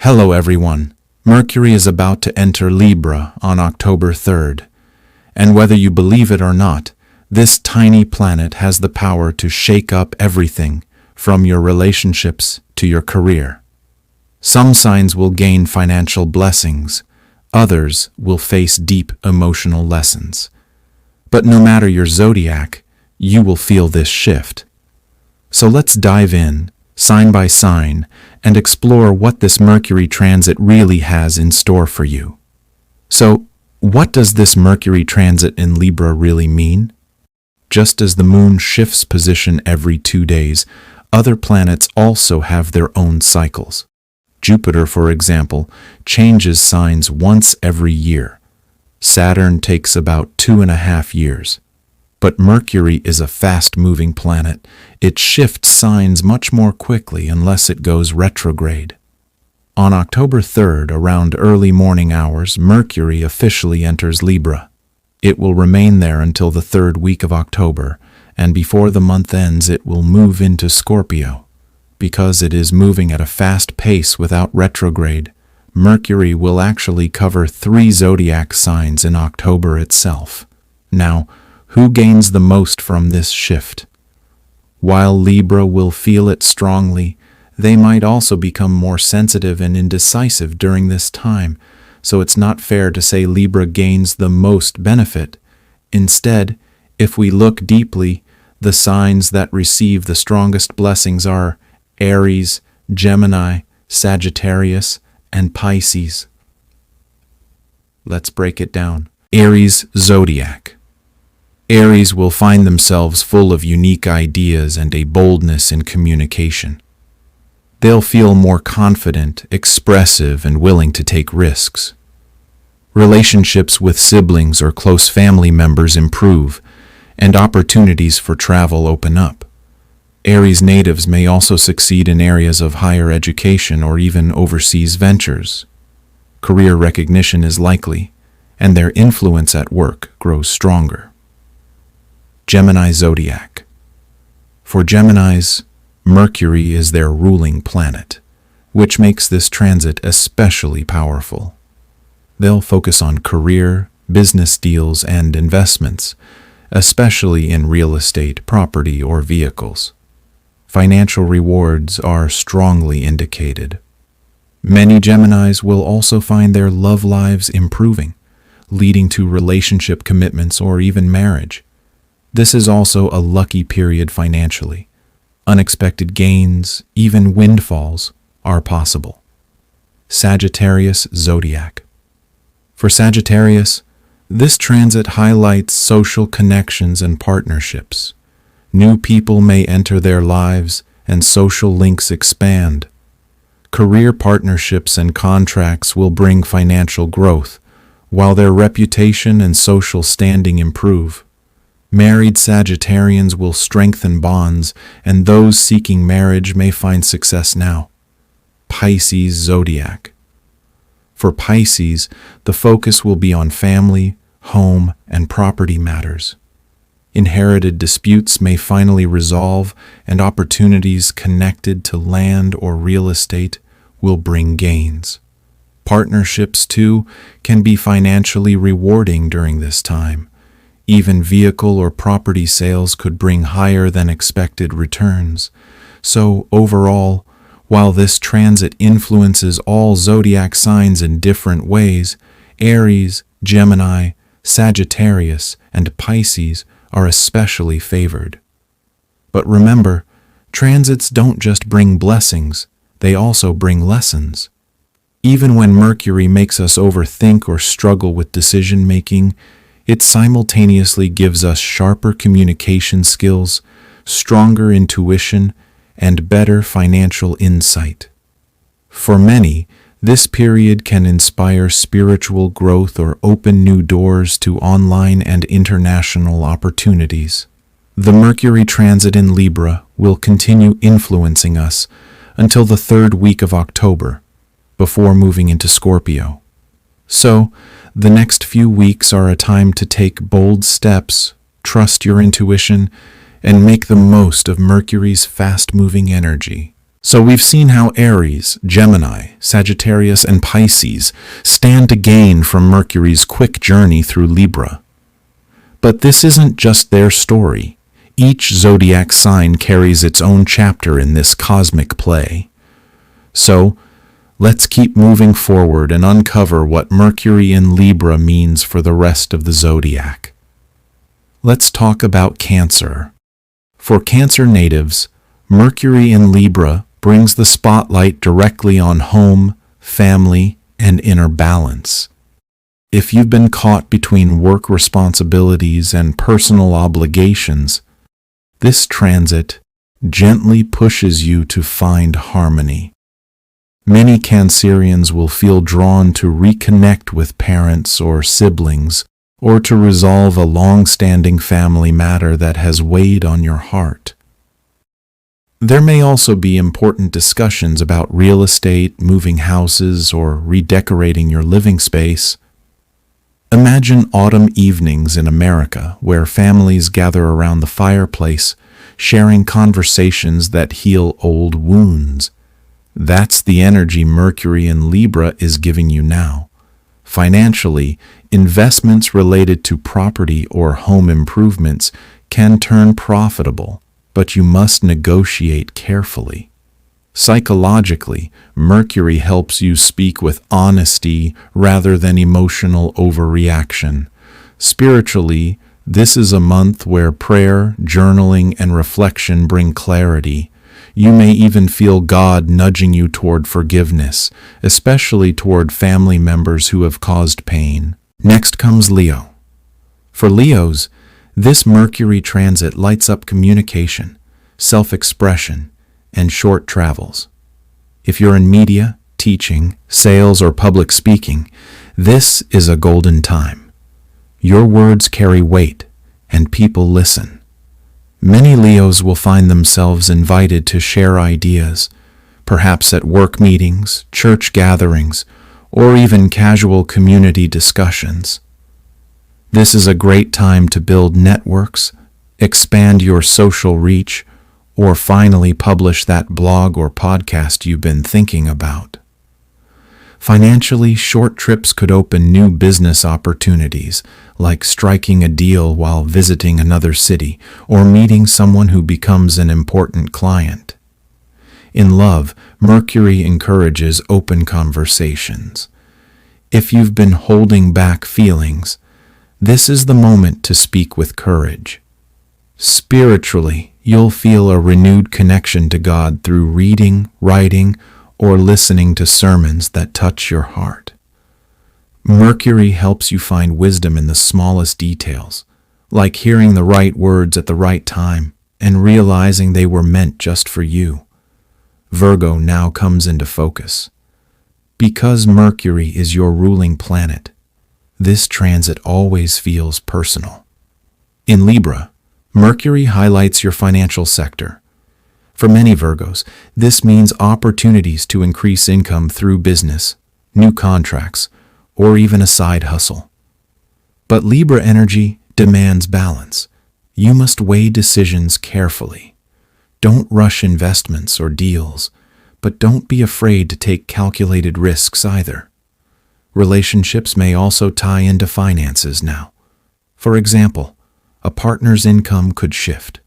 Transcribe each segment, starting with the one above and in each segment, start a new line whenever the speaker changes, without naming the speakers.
Hello everyone. Mercury is about to enter Libra on October 3rd. And whether you believe it or not, this tiny planet has the power to shake up everything, from your relationships to your career. Some signs will gain financial blessings, others will face deep emotional lessons. But no matter your zodiac, you will feel this shift. So let's dive in, sign by sign, and explore what this Mercury transit really has in store for you. So, what does this Mercury transit in Libra really mean? Just as the moon shifts position every 2 days, other planets also have their own cycles. Jupiter, for example, changes signs once every year. Saturn takes about 2.5 years. But Mercury is a fast-moving planet. It shifts signs much more quickly unless it goes retrograde. On October 3rd, around early morning hours, Mercury officially enters Libra. It will remain there until the 3rd week of October, and before the month ends it will move into Scorpio. Because it is moving at a fast pace without retrograde, Mercury will actually cover 3 zodiac signs in October itself. Now, who gains the most from this shift? While Libra will feel it strongly, they might also become more sensitive and indecisive during this time, so it's not fair to say Libra gains the most benefit. Instead, if we look deeply, the signs that receive the strongest blessings are Aries, Gemini, Sagittarius, and Pisces. Let's break it down. Aries zodiac. Aries will find themselves full of unique ideas and a boldness in communication. They'll feel more confident, expressive, and willing to take risks. Relationships with siblings or close family members improve, and opportunities for travel open up. Aries natives may also succeed in areas of higher education or even overseas ventures. Career recognition is likely, and their influence at work grows stronger. Gemini zodiac. For Geminis, Mercury is their ruling planet, which makes this transit especially powerful. They'll focus on career, business deals, and investments, especially in real estate, property, or vehicles. Financial rewards are strongly indicated. Many Geminis will also find their love lives improving, leading to relationship commitments or even marriage. This is also a lucky period financially. Unexpected gains, even windfalls, are possible. Sagittarius zodiac. For Sagittarius, this transit highlights social connections and partnerships. New people may enter their lives and social links expand. Career partnerships and contracts will bring financial growth, while their reputation and social standing improve. Married Sagittarians will strengthen bonds, and those seeking marriage may find success now. Pisces zodiac. For Pisces, the focus will be on family, home, and property matters. Inherited disputes may finally resolve, and opportunities connected to land or real estate will bring gains. Partnerships, too, can be financially rewarding during this time. Even vehicle or property sales could bring higher than expected returns. So, overall, while this transit influences all zodiac signs in different ways, Aries, Gemini, Sagittarius, and Pisces are especially favored. But remember, transits don't just bring blessings, they also bring lessons. Even when Mercury makes us overthink or struggle with decision-making, it simultaneously gives us sharper communication skills, stronger intuition, and better financial insight. For many, this period can inspire spiritual growth or open new doors to online and international opportunities. The Mercury transit in Libra will continue influencing us until the 3rd week of October, before moving into Scorpio. So, the next few weeks are a time to take bold steps, trust your intuition, and make the most of Mercury's fast-moving energy. So we've seen how Aries, Gemini, Sagittarius, and Pisces stand to gain from Mercury's quick journey through Libra. But this isn't just their story. Each zodiac sign carries its own chapter in this cosmic play. So, let's keep moving forward and uncover what Mercury in Libra means for the rest of the zodiac. Let's talk about Cancer. For Cancer natives, Mercury in Libra brings the spotlight directly on home, family, and inner balance. If you've been caught between work responsibilities and personal obligations, this transit gently pushes you to find harmony. Many Cancerians will feel drawn to reconnect with parents or siblings, or to resolve a long-standing family matter that has weighed on your heart. There may also be important discussions about real estate, moving houses, or redecorating your living space. Imagine autumn evenings in America where families gather around the fireplace, sharing conversations that heal old wounds. That's the energy Mercury in Libra is giving you now. Financially, investments related to property or home improvements can turn profitable, but you must negotiate carefully. Psychologically, Mercury helps you speak with honesty rather than emotional overreaction. Spiritually, this is a month where prayer, journaling, and reflection bring clarity. You may even feel God nudging you toward forgiveness, especially toward family members who have caused pain. Next comes Leo. For Leos, this Mercury transit lights up communication, self-expression, and short travels. If you're in media, teaching, sales, or public speaking, this is a golden time. Your words carry weight, and people listen. Many Leos will find themselves invited to share ideas, perhaps at work meetings, church gatherings, or even casual community discussions. This is a great time to build networks, expand your social reach, or finally publish that blog or podcast you've been thinking about. Financially, short trips could open new business opportunities, like striking a deal while visiting another city or meeting someone who becomes an important client. In love, Mercury encourages open conversations. If you've been holding back feelings, this is the moment to speak with courage. Spiritually, you'll feel a renewed connection to God through reading, writing, or listening to sermons that touch your heart. Mercury helps you find wisdom in the smallest details, like hearing the right words at the right time and realizing they were meant just for you. Virgo now comes into focus. Because Mercury is your ruling planet, this transit always feels personal. In Libra, Mercury highlights your financial sector. For many Virgos, this means opportunities to increase income through business, new contracts, or even a side hustle. But Libra energy demands balance. You must weigh decisions carefully. Don't rush investments or deals, but don't be afraid to take calculated risks either. Relationships may also tie into finances now. For example, a partner's income could shift,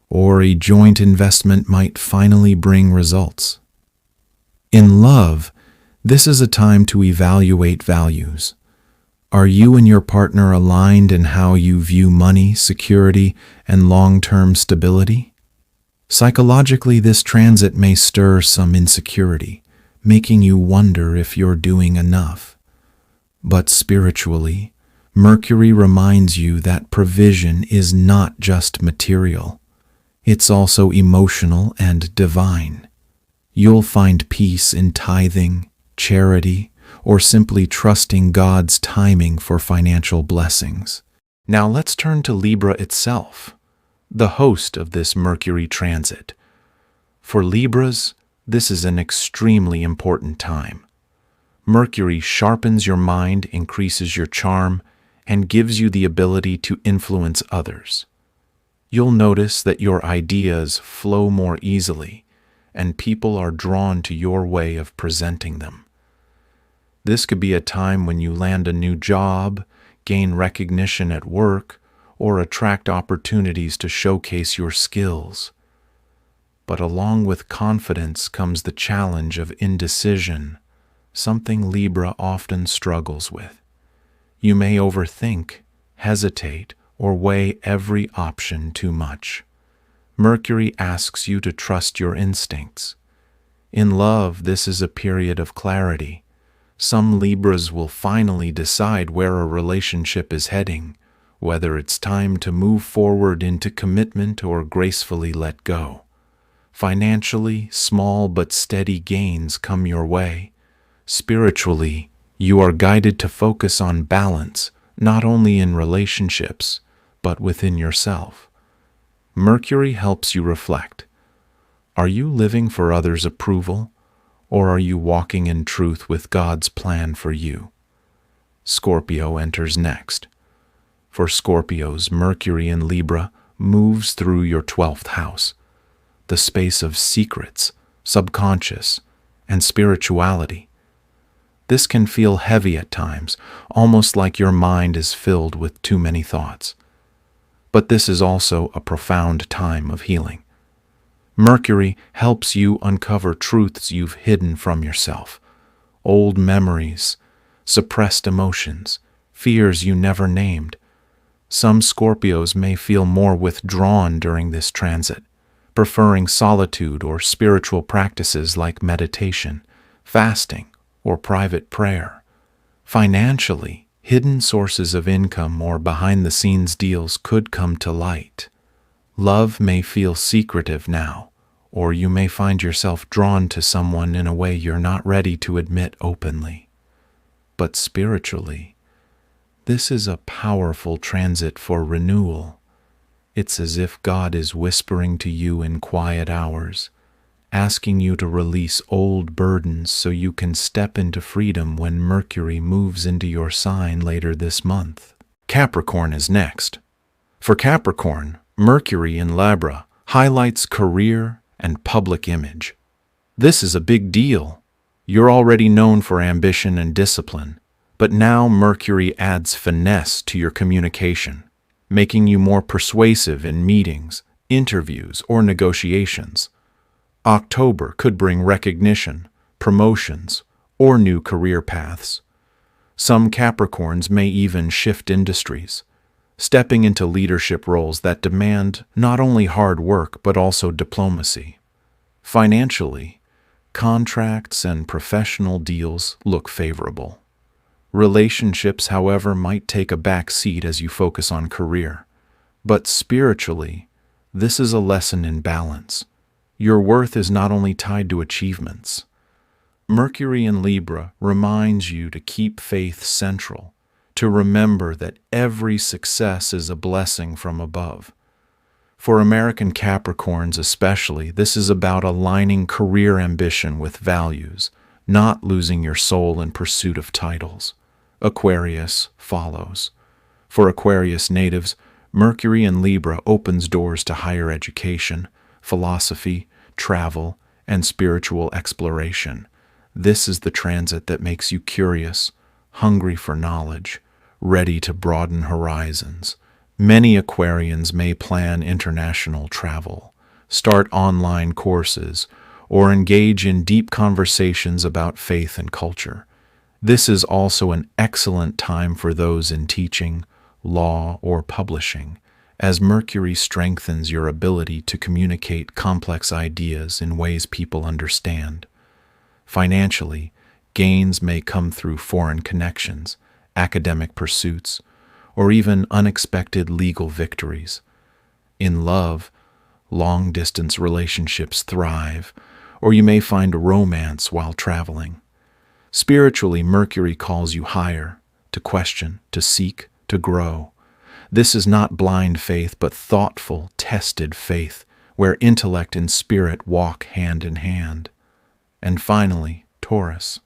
or a joint investment might finally bring results. In love, this is a time to evaluate values. Are you and your partner aligned in how you view money, security, and long-term stability? Psychologically, this transit may stir some insecurity, making you wonder if you're doing enough. But spiritually, Mercury reminds you that provision is not just material. It's also emotional and divine. You'll find peace in tithing, charity, or simply trusting God's timing for financial blessings. Now let's turn to Libra itself, the host of this Mercury transit. For Libras, this is an extremely important time. Mercury sharpens your mind, increases your charm, and gives you the ability to influence others. You'll notice that your ideas flow more easily, and people are drawn to your way of presenting them. This could be a time when you land a new job, gain recognition at work, or attract opportunities to showcase your skills. But along with confidence comes the challenge of indecision, something Libra often struggles with. You may overthink, hesitate, or weigh every option too much. Mercury asks you to trust your instincts. In love, this is a period of clarity. Some Libras will finally decide where a relationship is heading, whether it's time to move forward into commitment or gracefully let go. Financially, small but steady gains come your way. Spiritually, you are guided to focus on balance, not only in relationships, but within yourself. Mercury helps you reflect. Are you living for others' approval, or are you walking in truth with God's plan for you? Scorpio enters next. For Scorpios, Mercury in Libra moves through your 12th house, the space of secrets, subconscious, and spirituality. This can feel heavy at times, almost like your mind is filled with too many thoughts. But this is also a profound time of healing. Mercury helps you uncover truths you've hidden from yourself, old memories, suppressed emotions, fears you never named. Some Scorpios may feel more withdrawn during this transit, preferring solitude or spiritual practices like meditation, fasting, or private prayer. Financially, hidden sources of income or behind-the-scenes deals could come to light. Love may feel secretive now, or you may find yourself drawn to someone in a way you're not ready to admit openly. But spiritually, this is a powerful transit for renewal. It's as if God is whispering to you in quiet hours, asking you to release old burdens so you can step into freedom when Mercury moves into your sign later this month. Capricorn is next. For Capricorn, Mercury in Libra highlights career and public image. This is a big deal. You're already known for ambition and discipline, but now Mercury adds finesse to your communication, making you more persuasive in meetings, interviews, or negotiations. October could bring recognition, promotions, or new career paths. Some Capricorns may even shift industries, stepping into leadership roles that demand not only hard work but also diplomacy. Financially, contracts and professional deals look favorable. Relationships, however, might take a back seat as you focus on career. But spiritually, this is a lesson in balance. Your worth is not only tied to achievements. Mercury in Libra reminds you to keep faith central, to remember that every success is a blessing from above. For American Capricorns especially, this is about aligning career ambition with values, not losing your soul in pursuit of titles. Aquarius follows. For Aquarius natives, Mercury in Libra opens doors to higher education, philosophy, travel, and spiritual exploration. This is the transit that makes you curious, hungry for knowledge, ready to broaden horizons. Many Aquarians may plan international travel, start online courses, or engage in deep conversations about faith and culture. This is also an excellent time for those in teaching, law, or publishing, as Mercury strengthens your ability to communicate complex ideas in ways people understand. Financially, gains may come through foreign connections, academic pursuits, or even unexpected legal victories. In love, long-distance relationships thrive, or you may find romance while traveling. Spiritually, Mercury calls you higher, to question, to seek, to grow. This is not blind faith, but thoughtful, tested faith, where intellect and spirit walk hand in hand. And finally, Taurus.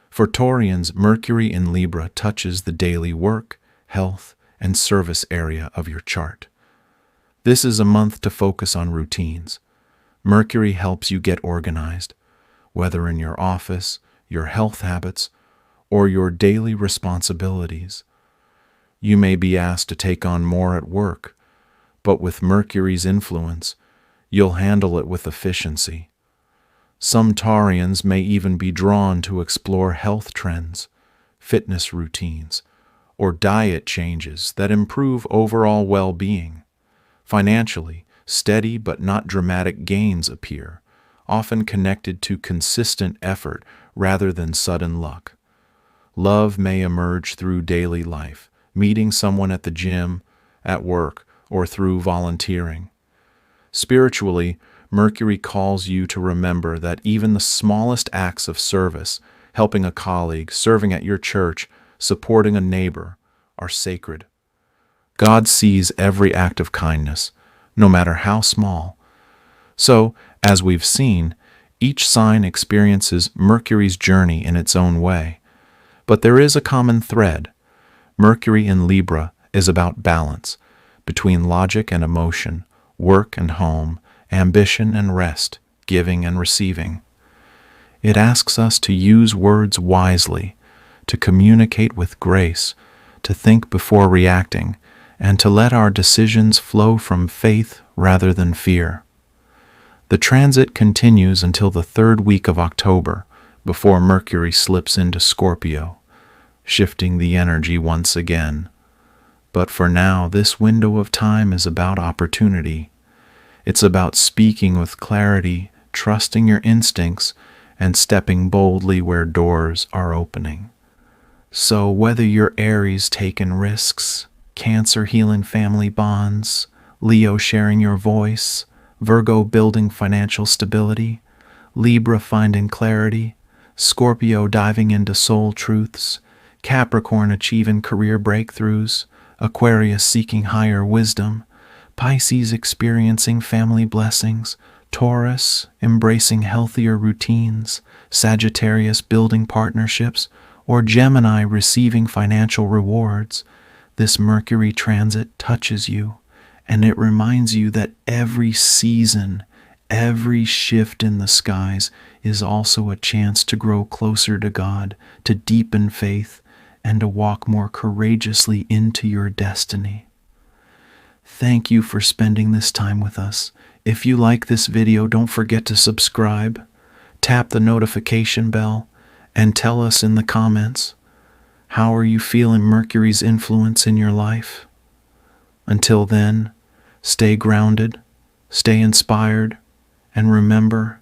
For Taurians, Mercury in Libra touches the daily work, health, and service area of your chart. This is a month to focus on routines, Mercury helps you get organized, whether in your office, your health habits, or your daily responsibilities. You may be asked to take on more at work, but with Mercury's influence, you'll handle it with efficiency. Some Taurians may even be drawn to explore health trends, fitness routines, or diet changes that improve overall well-being. Financially, steady but not dramatic gains appear, often connected to consistent effort rather than sudden luck. Love may emerge through daily life, meeting someone at the gym, at work, or through volunteering. Spiritually, Mercury calls you to remember that even the smallest acts of service, helping a colleague, serving at your church, supporting a neighbor, are sacred. God sees every act of kindness, no matter how small. So, as we've seen, each sign experiences Mercury's journey in its own way. But there is a common thread. Mercury in Libra is about balance between logic and emotion, work and home, ambition and rest, giving and receiving. It asks us to use words wisely, to communicate with grace, to think before reacting, and to let our decisions flow from faith rather than fear. The transit continues until the third week of October, before Mercury slips into Scorpio, shifting the energy once again. But for now, this window of time is about opportunity. It's about speaking with clarity, trusting your instincts, and stepping boldly where doors are opening. So whether you're Aries taking risks, Cancer healing family bonds, Leo sharing your voice, Virgo building financial stability, Libra finding clarity, Scorpio diving into soul truths, Capricorn achieving career breakthroughs, Aquarius seeking higher wisdom, Pisces experiencing family blessings, Taurus embracing healthier routines, Sagittarius building partnerships, or Gemini receiving financial rewards, this Mercury transit touches you, and it reminds you that every season, every shift in the skies is also a chance to grow closer to God, to deepen faith, and to walk more courageously into your destiny. Thank you for spending this time with us. If you like this video, don't forget to subscribe, tap the notification bell, and tell us in the comments, how are you feeling Mercury's influence in your life? Until then, stay grounded, stay inspired, and remember,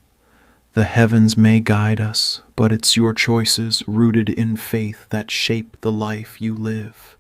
the heavens may guide us, but it's your choices rooted in faith that shape the life you live.